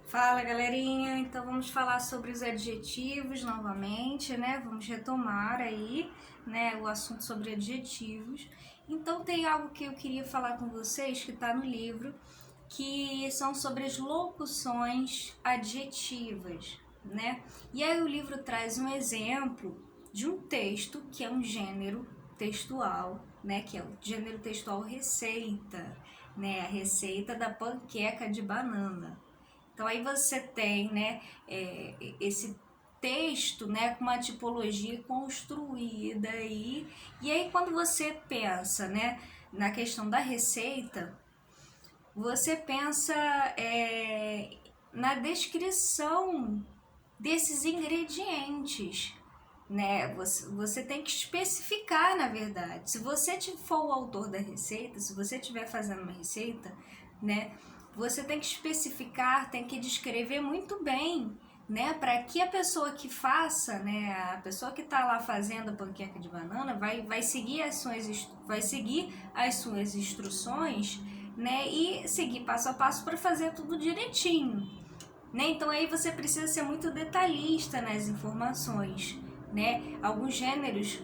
Fala, galerinha, então vamos falar sobre os adjetivos novamente, né? Vamos retomar aí, né, o assunto sobre adjetivos. Então tem algo que eu queria falar com vocês que está no livro, que são sobre as locuções adjetivas, né? E aí o livro traz um exemplo de um texto que é um gênero textual, né? Que é o gênero textual receita, né? A receita da panqueca de banana. Então aí você tem, né, esse texto, né, com uma tipologia construída aí. E aí quando você pensa, né, na questão da receita, você pensa na descrição desses ingredientes, né? Você tem que especificar, na verdade. Se você for o autor da receita, se você estiver fazendo uma receita, né? Você tem que especificar, tem que descrever muito bem, né? Para que a pessoa que faça, né? A pessoa que está lá fazendo a panqueca de banana vai seguir as suas instruções, né? E seguir passo a passo para fazer tudo direitinho, né? Então aí você precisa ser muito detalhista nas informações, né? Alguns gêneros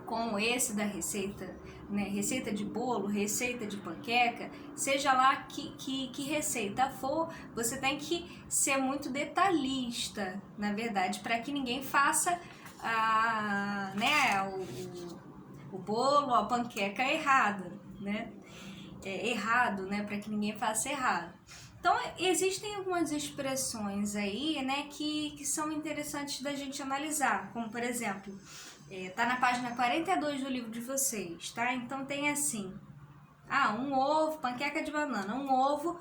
como esse da receita, né? Receita de bolo, receita de panqueca, seja lá que receita for, você tem que ser muito detalhista, na verdade, para que ninguém faça né, o bolo, a panqueca errada, né? Errado, né? Para que ninguém faça errado. Então, existem algumas expressões aí, né, que são interessantes da gente analisar, como por exemplo, tá na página 42 do livro de vocês, tá? Então tem assim, um ovo, panqueca de banana, um ovo,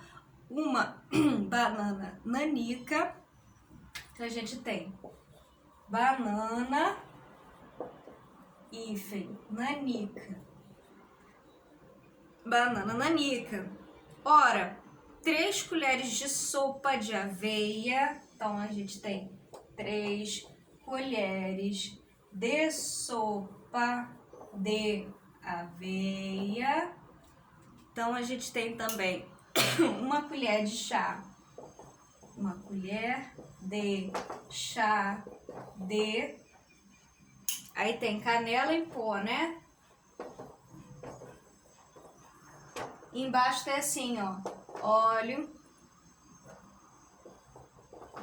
uma banana nanica, que a gente tem banana, hífen, nanica, banana nanica. Ora, 3 colheres de sopa de aveia. Então a gente tem 3 colheres de sopa de aveia. Então a gente tem também uma colher de chá. Uma colher de chá de. Aí tem canela em pó, né? Embaixo tem assim, ó, óleo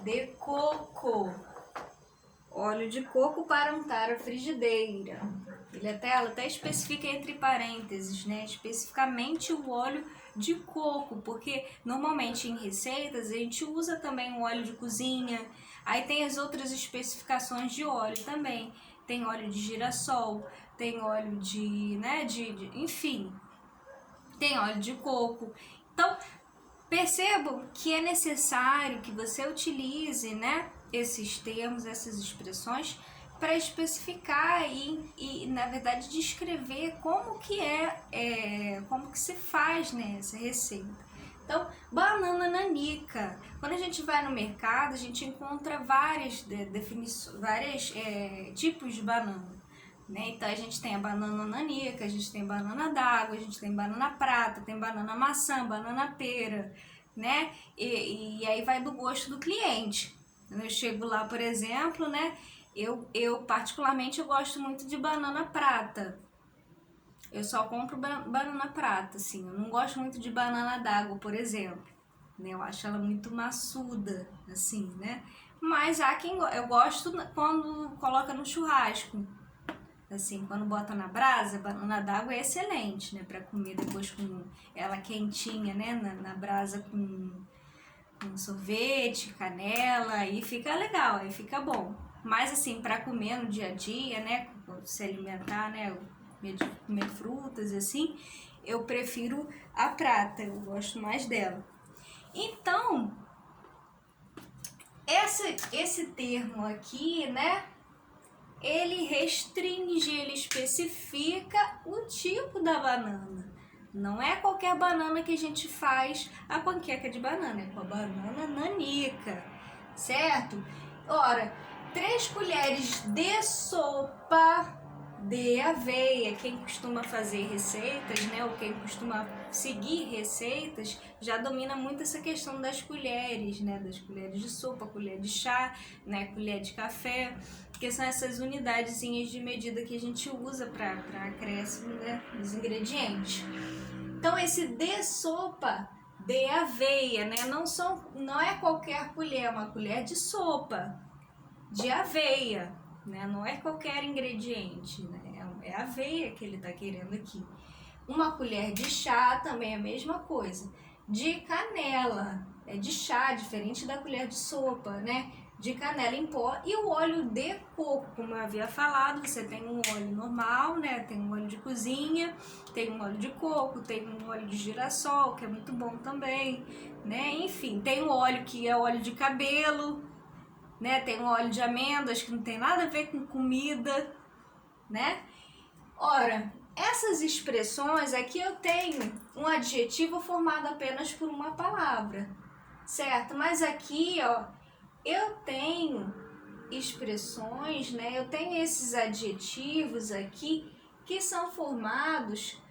de coco, óleo de coco para untar a frigideira. Ela até especifica entre parênteses, né, especificamente o óleo de coco, porque normalmente em receitas a gente usa também o óleo de cozinha. Aí tem as outras especificações de óleo também, tem óleo de girassol, tem óleo de, né, enfim, tem óleo de coco. Então, percebam que é necessário que você utilize, né, esses termos, essas expressões, para especificar e, na verdade, descrever como que como que se faz, né, essa receita. Então, banana nanica. Quando a gente vai no mercado, a gente encontra vários tipos de banana. Né? Então a gente tem a banana nanica, a gente tem banana d'água, a gente tem banana prata, tem banana maçã, banana pera, né? E aí vai do gosto do cliente. Eu chego lá, por exemplo, né? Eu particularmente eu gosto muito de banana prata. Eu só compro banana prata, assim. Eu não gosto muito de banana d'água, por exemplo. Né? Eu acho ela muito maçuda, assim, né? Mas há quem eu gosto quando coloca no churrasco. Assim, quando bota na brasa, banana d'água é excelente, né? Pra comer depois com ela quentinha, né? Na brasa com sorvete, canela, aí fica legal, aí fica bom. Mas assim, pra comer no dia a dia, né? Se alimentar, né? Comer frutas, assim, eu prefiro a prata, eu gosto mais dela. Então, esse termo aqui, né? Ele restringe, ele especifica o tipo da banana. Não é qualquer banana que a gente faz a panqueca de banana, é com a banana nanica, certo? Ora, 3 colheres de sopa de aveia. Quem costuma fazer receitas, né, ou quem costuma seguir receitas, já domina muito essa questão das colheres, né, das colheres de sopa, colher de chá, né, colher de café, que são essas unidadezinhas de medida que a gente usa para acréscimo, né, dos ingredientes. Então esse de sopa de aveia, né, não é qualquer colher, é uma colher de sopa de aveia, né? Não é qualquer ingrediente, né? É aveia que ele está querendo aqui. Uma colher de chá também é a mesma coisa. De canela, é de chá, diferente da colher de sopa, né? De canela em pó. E o óleo de coco, como eu havia falado, você tem um óleo normal, né? Tem um óleo de cozinha, tem um óleo de coco, tem um óleo de girassol, que é muito bom também, né? Enfim, tem um óleo que é óleo de cabelo, né? Tem um óleo de amêndoas que não tem nada a ver com comida, né? Ora, essas expressões aqui eu tenho um adjetivo formado apenas por uma palavra, certo? Mas aqui, ó, eu tenho expressões, né? Eu tenho esses adjetivos aqui que são formados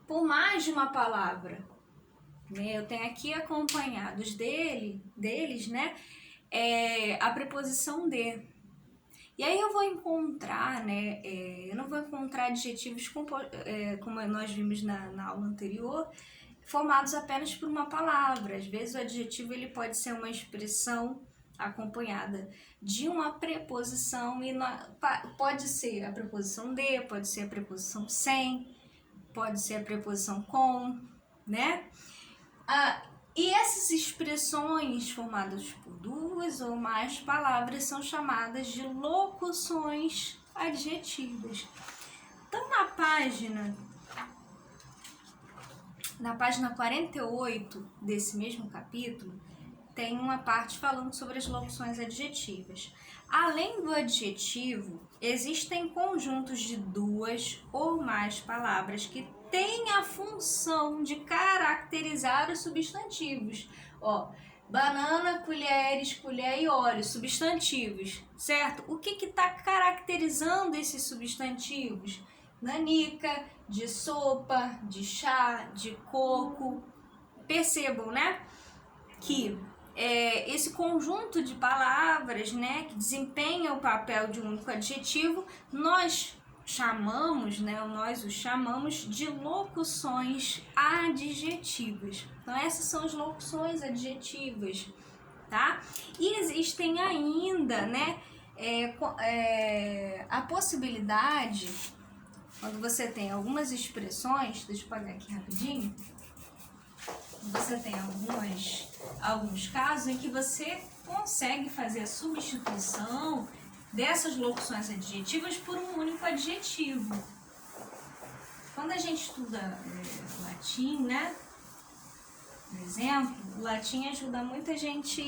por mais de uma palavra, né? Eu tenho aqui acompanhados deles, né? A preposição de. E aí eu vou encontrar, né? Eu não vou encontrar adjetivos como nós vimos na aula anterior, formados apenas por uma palavra. Às vezes o adjetivo ele pode ser uma expressão acompanhada de uma preposição e pode ser a preposição de, pode ser a preposição sem, pode ser a preposição com, né? E essas expressões formadas por duas ou mais palavras são chamadas de locuções adjetivas. Então, na página 48 desse mesmo capítulo, tem uma parte falando sobre as locuções adjetivas. Além do adjetivo, existem conjuntos de duas ou mais palavras que têm a função de caracterizar os substantivos. Ó, banana, colheres, colher e óleo, substantivos, certo? O que está caracterizando esses substantivos? Nanica, de sopa, de chá, de coco. Percebam, né, que esse conjunto de palavras, né, que desempenha o papel de um único adjetivo, nós os chamamos de locuções adjetivas. Então essas são as locuções adjetivas, tá? E existem ainda, né, a possibilidade, quando você tem algumas expressões, deixa eu apagar aqui rapidinho, você tem alguns casos em que você consegue fazer a substituição dessas locuções adjetivas por um único adjetivo. Quando a gente estuda latim, né? Por exemplo, o latim ajuda muita gente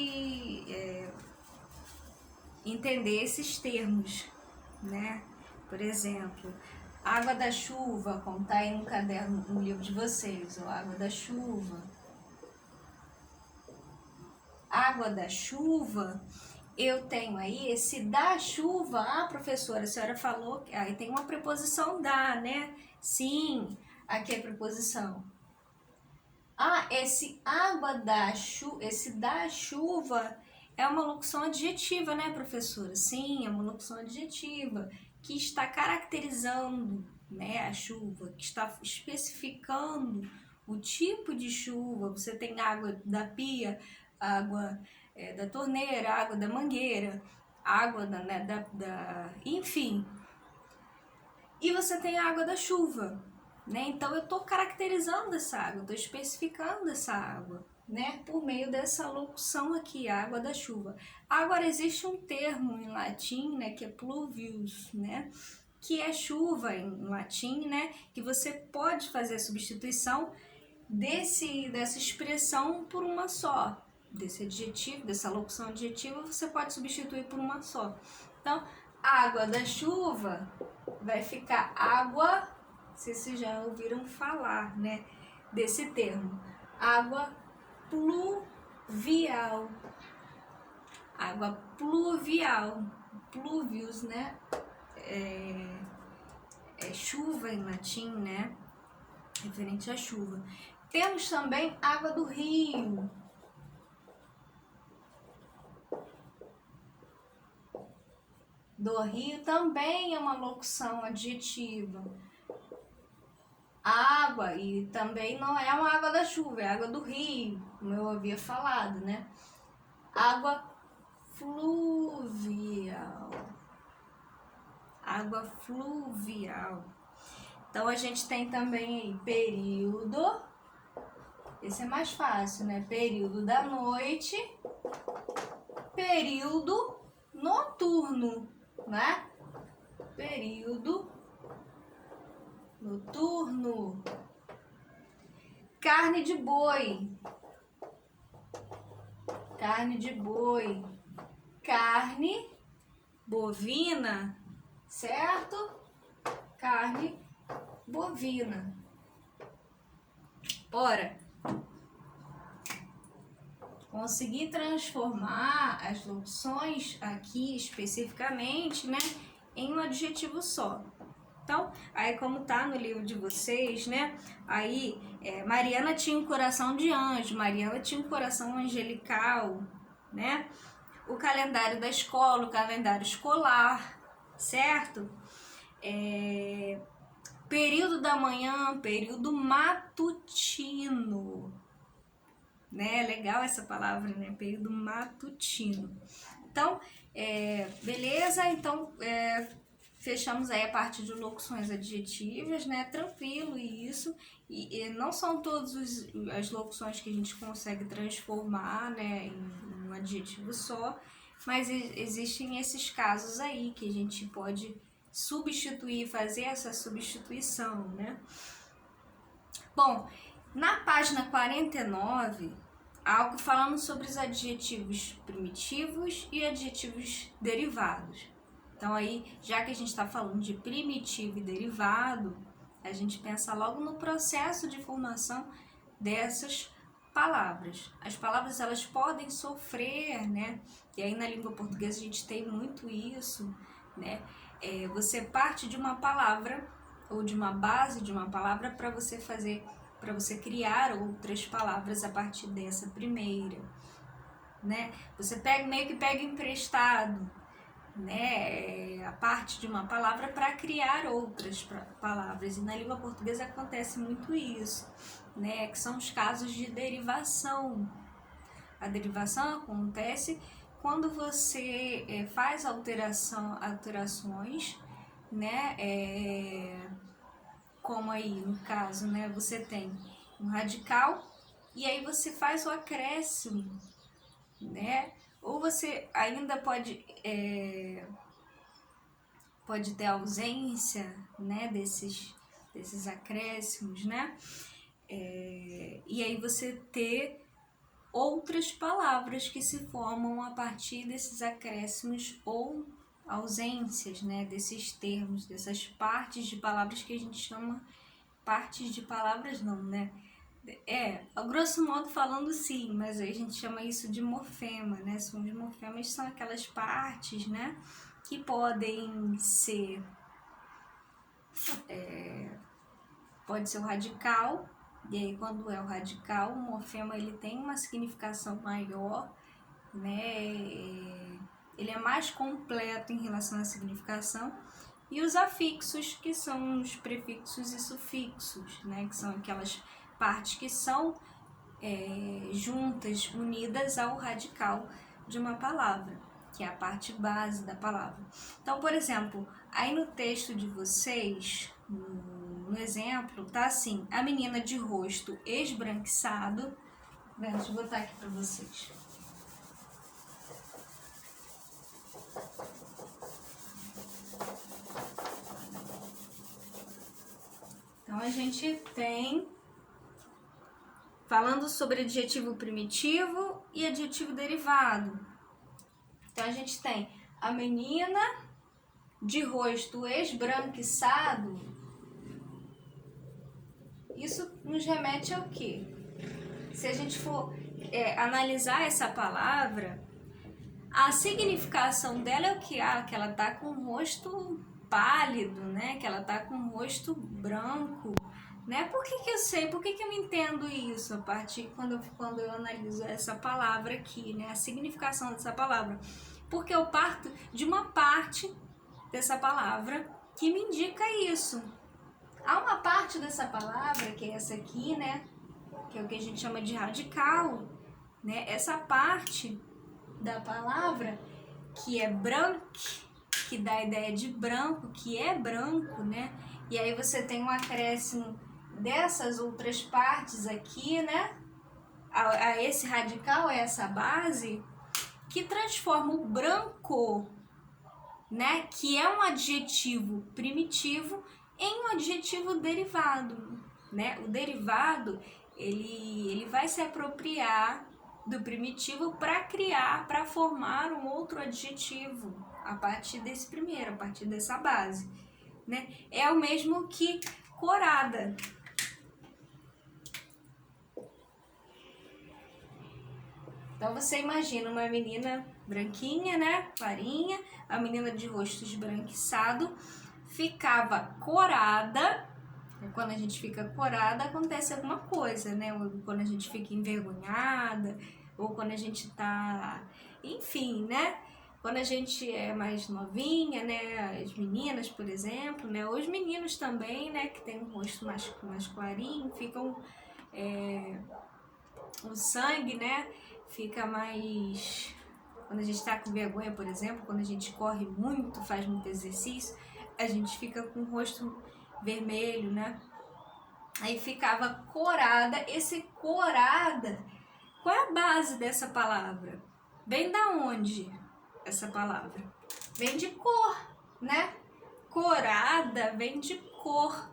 entender esses termos, né? Por exemplo, água da chuva, como está aí no caderno, no livro de vocês, ou água da chuva. Água da chuva, eu tenho aí esse da chuva. Ah, professora, a senhora falou que aí tem uma preposição da, né? Sim, aqui é a preposição. Ah, esse da chuva é uma locução adjetiva, né, professora? Sim, é uma locução adjetiva que está caracterizando, né, a chuva, que está especificando o tipo de chuva. Você tem água da pia, água da torneira, água da mangueira, água enfim. E você tem a água da chuva, né? Então eu estou caracterizando essa água, estou especificando essa água, né? Por meio dessa locução aqui, água da chuva. Agora existe um termo em latim, né? Que é pluvius, né? Que é chuva em latim, né? Que você pode fazer a substituição dessa expressão por uma só. Desse adjetivo, dessa locução adjetiva, você pode substituir por uma só. Então, água da chuva vai ficar água, não sei se já ouviram falar, né, desse termo, água pluvial. Água pluvial, pluvius, né? Chuva em latim, né? Referente à chuva. Temos também água do rio. Do rio também é uma locução adjetiva. Água, e também não é uma água da chuva, é água do rio, como eu havia falado, né? Água fluvial. Água fluvial. Então a gente tem também aí período. Esse é mais fácil, né? Período da noite. Período noturno, né? Período noturno. Carne de boi. Carne de boi. Carne bovina, certo? Carne bovina. Ora, consegui transformar as locuções aqui especificamente, né, em um adjetivo só. Então, aí como tá no livro de vocês, né, aí Mariana tinha um coração de anjo, Mariana tinha um coração angelical, né, o calendário da escola, o calendário escolar, certo? Período da manhã, período matutino, né, legal essa palavra, né, período matutino. Então, beleza, então fechamos aí a parte de locuções adjetivas, né? Tranquilo isso. E não são todas as locuções que a gente consegue transformar, né, em um adjetivo só, mas existem esses casos aí que a gente pode substituir, fazer essa substituição, né? Bom, na página 49, algo falando sobre os adjetivos primitivos e adjetivos derivados. Então aí, já que a gente está falando de primitivo e derivado, a gente pensa logo no processo de formação dessas palavras. As palavras, elas podem sofrer, né? E aí na língua portuguesa a gente tem muito isso, né? Você parte de uma palavra ou de uma base de uma palavra para você criar outras palavras a partir dessa primeira, né? Você meio que pega emprestado, né, a parte de uma palavra para criar outras palavras, e na língua portuguesa acontece muito isso, né, que são os casos de derivação. A derivação acontece quando você faz alterações, né, como aí no caso, né, você tem um radical e aí você faz o acréscimo, né? Ou você ainda pode ter ausência, né, desses acréscimos, né? E aí você ter outras palavras que se formam a partir desses acréscimos ou ausências, né, desses termos, dessas partes de palavras que a gente chama partes de palavras, não, né? A grosso modo falando sim, mas aí a gente chama isso de morfema, né? Os morfemas são aquelas partes, né, que podem ser, pode ser o radical, e aí quando é o radical, o morfema ele tem uma significação maior, né? Ele é mais completo em relação à significação. E os afixos, que são os prefixos e sufixos, né? Que são aquelas partes que são juntas, unidas ao radical de uma palavra, que é a parte base da palavra. Então, por exemplo, aí no texto de vocês, no exemplo, tá assim: a menina de rosto esbranquiçado. Deixa eu botar aqui para vocês. Então, a gente tem falando sobre adjetivo primitivo e adjetivo derivado. Então, a gente tem a menina de rosto esbranquiçado. Isso nos remete ao quê? Se a gente for analisar essa palavra, A significação dela é o que? Que ela tá com o rosto pálido, né? Que ela tá com o rosto branco, né? Por que eu sei? Por que eu entendo isso a partir quando eu analiso essa palavra aqui, né? A significação dessa palavra. Porque eu parto de uma parte dessa palavra que me indica isso. Há uma parte dessa palavra, que é essa aqui, né? Que é o que a gente chama de radical, né? Essa parte da palavra que é branco, que dá a ideia de branco, que é branco, né? E aí você tem um acréscimo dessas outras partes aqui, né? A esse radical, a essa base, que transforma o branco, né? Que é um adjetivo primitivo, em um adjetivo derivado, né? O derivado, ele vai se apropriar do primitivo para criar, para formar um outro adjetivo a partir desse primeiro, a partir dessa base, né? É o mesmo que corada. Então você imagina uma menina branquinha, né? Clarinha, a menina de rosto esbranquiçado, ficava corada. Quando a gente fica corada, acontece alguma coisa, né? Ou quando a gente fica envergonhada, ou quando a gente tá... Enfim, né? Quando a gente é mais novinha, né? As meninas, por exemplo, né? Ou os meninos também, né? Que tem um rosto mais clarinho, ficam... o sangue, né? Fica mais... Quando a gente tá com vergonha, por exemplo, quando a gente corre muito, faz muito exercício, a gente fica com o rosto vermelho, né? Aí ficava corada. Esse corada, qual é a base dessa palavra? Vem da onde essa palavra? Vem de cor, né? Corada vem de cor,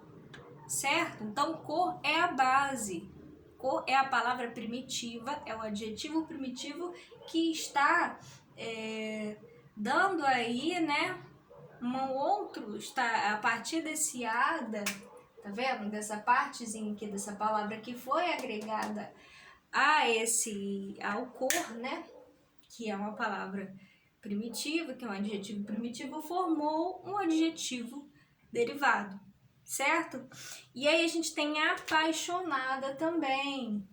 certo? Então, cor é a base. Cor é a palavra primitiva, é o adjetivo primitivo que está dando aí, né? Um outro, está a partir desse ada, tá vendo? Dessa partezinha aqui, dessa palavra que foi agregada ao cor, né? Que é uma palavra primitiva, que é um adjetivo primitivo, formou um adjetivo derivado, certo? E aí a gente tem apaixonada também.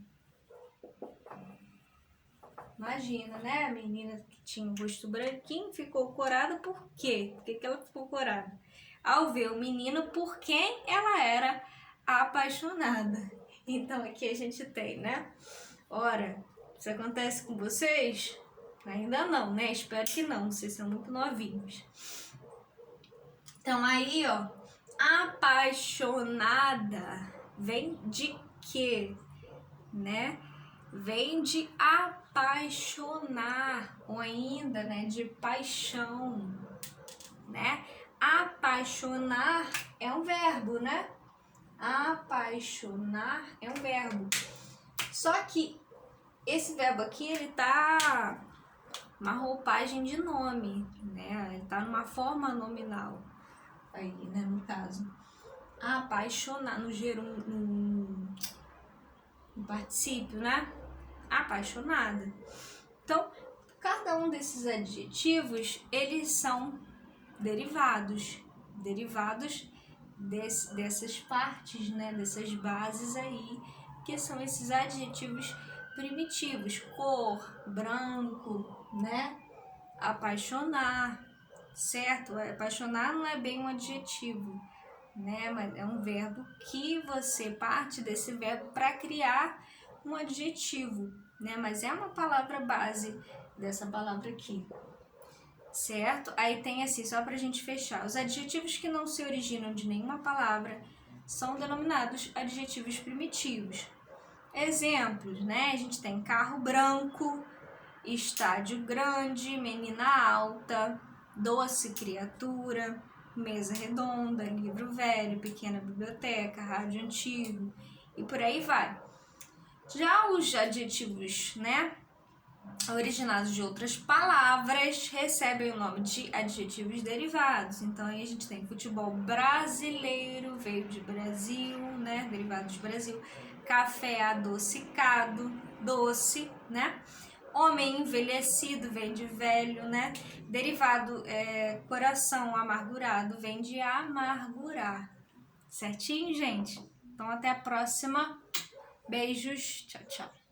Imagina, né? A menina que tinha o rosto branquinho ficou corada por quê? Por que ela ficou corada? Ao ver o menino por quem ela era apaixonada. Então aqui a gente tem, né? Ora, isso acontece com vocês? Ainda não, né? Espero que não, vocês são muito novinhos. Então aí, ó, apaixonada vem de quê? Né? Vem de apaixonar, ou ainda, né, de paixão, né? Apaixonar é um verbo, né? Apaixonar é um verbo. Só que esse verbo aqui, ele tá uma roupagem de nome, né? Ele tá numa forma nominal aí, né, no caso. Apaixonar, no particípio, né? Apaixonada. Então, cada um desses adjetivos, eles são derivados dessas partes, né? Dessas bases aí, que são esses adjetivos primitivos. Cor, branco, né? Apaixonar, certo? Apaixonar não é bem um adjetivo, né? Mas é um verbo que você parte desse verbo para criar um adjetivo, né? Mas é uma palavra base dessa palavra aqui, certo? Aí tem assim, só pra gente fechar, os adjetivos que não se originam de nenhuma palavra são denominados adjetivos primitivos. Exemplos, né? A gente tem carro branco, estádio grande, menina alta, doce criatura, mesa redonda, livro velho, pequena biblioteca, rádio antigo e por aí vai. Já os adjetivos, né, originados de outras palavras recebem o nome de adjetivos derivados. Então aí a gente tem futebol brasileiro, veio de Brasil, né, derivado de Brasil. Café adocicado, doce, né? Homem envelhecido vem de velho, né? Derivado coração amargurado vem de amargurar. Certinho, gente? Então até a próxima. Beijos. Tchau, tchau.